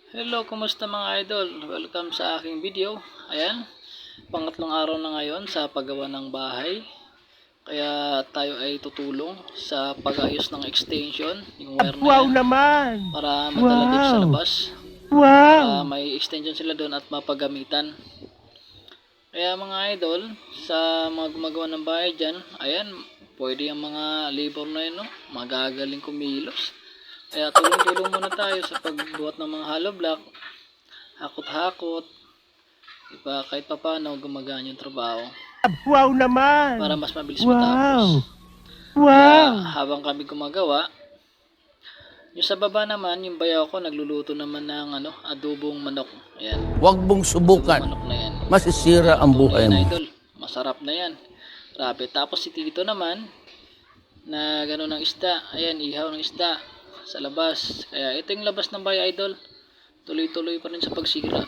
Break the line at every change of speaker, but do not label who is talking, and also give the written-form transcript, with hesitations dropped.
Hello, kumusta mga idol? Welcome sa aking video. Ayan, pangatlong araw na ngayon sa paggawa ng bahay. Kaya tayo ay tutulong sa pag-ayos ng extension, yung wire na yan,
naman!
para madala dito sa labas. Para may extension sila doon at mapagamitan. Kaya mga idol, sa mga gumagawa ng bahay dyan, ayan, pwede yung mga labor na yun, no? Magagaling kumilos. Kaya tulong-tulong muna tayo sa pagbuhat ng mga hollow block, hakot-hakot, diba, kahit papano gumagana yung trabaho
Wow naman!
para mas mabilis matapos. Kaya habang kami gumagawa, yung sa baba naman, yung bayaw ko nagluluto naman ng adobong manok. Ayan,
Huwag mong subukan.
manok na yan.
Masisira ang buhay mo.
Idol, masarap na yan. Grabe. Tapos si Tito naman, na gano'n ng isda. Ayan, ihaw ng isda sa labas. Kaya ito yung labas ng bahay, idol. Tuloy-tuloy pa rin sa pagsira.